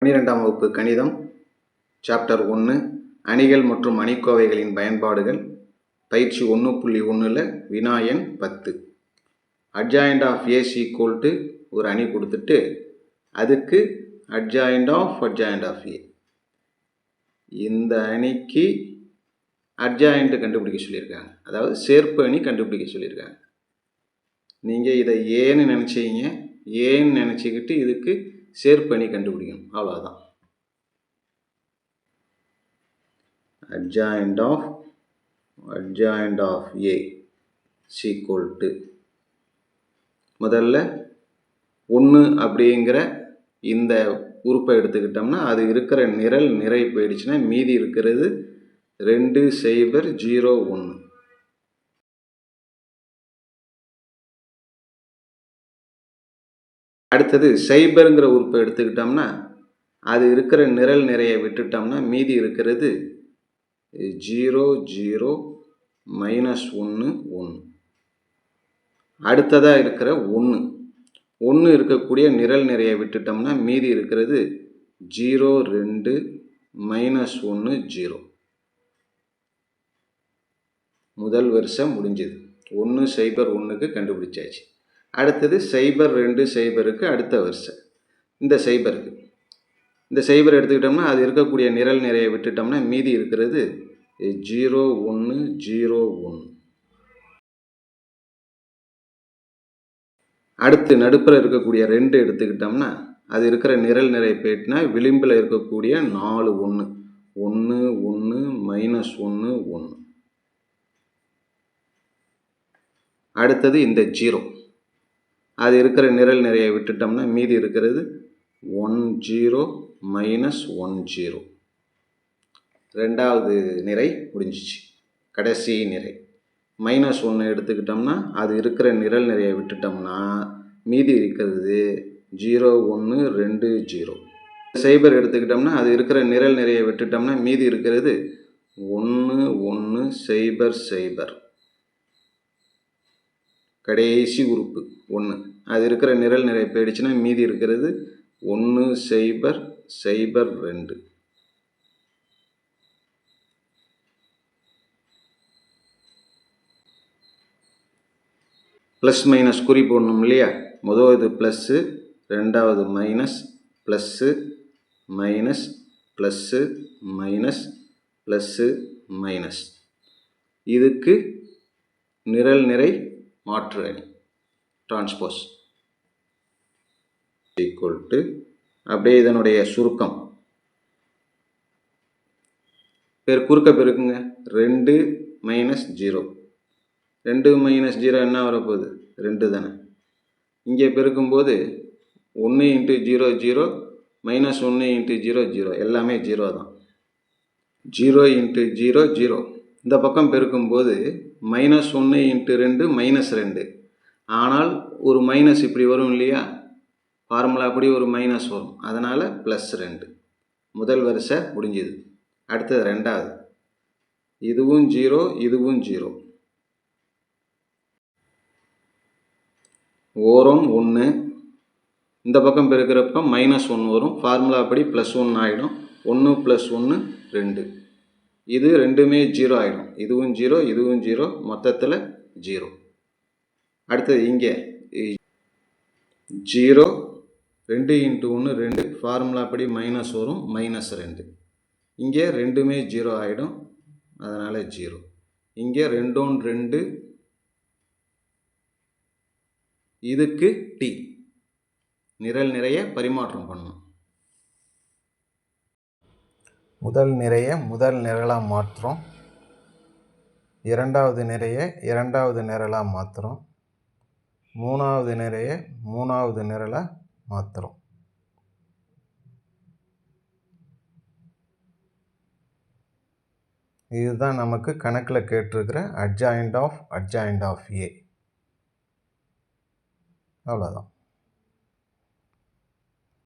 12ஆம் வகுப்பு கணிதம் சாப்டர் 1 அணிகள் மற்றும் அணிக்கோவைகளின் பயன்பாடுகள் பயிற்சி 1.1ல் வினா எண் 10. Adjoint of A equal to ஒரு அணி கொடுத்துட்டு அதுக்கு அட்ஜாயிண்ட் ஆஃப் ஏ, இந்த அணிக்கு அட்ஜாயிண்ட் கண்டுபிடிக்க சொல்லியிருக்காங்க. அதாவது சேர்ப்பு அணி கண்டுபிடிக்க சொல்லியிருக்காங்க. நீங்கள் இதை ஏன்னு நினச்சிங்க, ஏன்னு நினச்சிக்கிட்டு இதுக்கு சேர்ப்பு அணி கண்டுபிடிக்கணும், அவ்வளோதான். Adjoint of A equal to முதல்ல 1 அப்படிங்கிற இந்த உறுப்பை எடுத்துக்கிட்டோம்னா அது இருக்கிற நிறை போயிடுச்சுன்னா மீதி இருக்கிறது 2 0 0 1. அடுத்தது சைபருங்கிற உறுப்பை எடுத்துக்கிட்டோம்னா அது இருக்கிற நிறையை விட்டுட்டோம்னா மீதி இருக்கிறது 0 0 -1 1. அடுத்ததாக இருக்கிற 1 இருக்கக்கூடிய நிறையை விட்டுட்டோம்னா மீதி இருக்கிறது 0 2 -1 0. முதல் வருஷம் முடிஞ்சது. 1 0 1க்கு கண்டுபிடிச்சாச்சு. அடுத்தது 0 2 0க்கு அடுத்த வருஷம் இந்த சைபர் எடுத்துக்கிட்டோம்னா அது இருக்கக்கூடிய நிறையை விட்டுட்டோம்னா மீதி இருக்கிறது 0 1 0 1. அடுத்து நடுப்புற இருக்கக்கூடிய 2 எடுத்துக்கிட்டோம்னா அது இருக்கிற நிறை போயிட்டுனா விளிம்பில் இருக்கக்கூடிய 4 1 1 1 -1 1. அடுத்தது இந்த 0 அது இருக்கிற நிறையை விட்டுட்டோம்னா மீதி இருக்கிறது 1 0 -1 0. ரெண்டாவது நிறை முடிஞ்சிச்சு. கடைசி நிறை -1 எடுத்துக்கிட்டோம்னா அது இருக்கிற நிறையை விட்டுட்டோம்னா மீதி இருக்கிறது 0 1 2 0. சைபர் எடுத்துக்கிட்டோம்னா அது இருக்கிற நிறையை விட்டுட்டோம்னா மீதி இருக்கிறது 1 1 0 0. கடைசி உறுப்பு 1 அது இருக்கிற நிறை போயிடுச்சுன்னா மீதி இருக்கிறது 1 0 0 2. ப்ளஸ் மைனஸ் குறி போடணும் இல்லையா? முதல் இது ப்ளஸ்ஸு, ரெண்டாவது minus, plus minus plus minus plus minus. இதுக்கு நிறை மாற்று அணி டிரான்ஸ்போஸ் ஈக்குவல் டு அப்படியே இதனுடைய சுருக்கம் குறுக்க பெருக்குங்க. 2 -0 2 -0 என்ன வரப்போகுது? 2 தானே. இங்கே பெருக்கும்போது 1 × 0 0 -1 × 0 0 எல்லாமே 0 தான். 0 × 0 0. இந்த பக்கம் பெருக்கும்போது -1 × 2 -2. ஆனால் ஒரு மைனஸ் இப்படி வரும் இல்லையா? ஃபார்முலா அப்படி ஒரு மைனஸ் வரும். அதனால் +2. முதல் வரிசை முடிஞ்சுது. அடுத்தது ரெண்டாவது, இதுவும் 0 இதுவும் 0. ஓரம் 1 இந்த பக்கம் பெருக்கிறப்ப -1 வரும். ஃபார்முலா அப்படி +1 ஆகிடும். 1 + 1 2. இது ரெண்டுமே 0 ஆகிடும். இதுவும் 0 இதுவும் 0, மொத்தத்தில் 0. அடுத்தது இங்கே 0 2 × 1 2, ஃபார்முலா அப்படி மைனஸ் வரும், -2. இங்கே ரெண்டுமே 0 ஆகிடும், அதனால் 0. இங்கே 2 2, இதுக்கு டி நிறைய பரிமாற்றம் பண்ணணும். முதல் நிறையை முதல் நிரலாக மாற்றுறோம், இரண்டாவது நிறையை இரண்டாவது நிரலாக மாற்றுறோம், மூணாவது நிறையை மூணாவது நிரலாக மாற்றுறோம். இதுதான் நமக்கு கணக்கில் கேட்டிருக்கிற அட்ஜாயிண்ட் ஆஃப் ஏ. அவ்வளோதான்.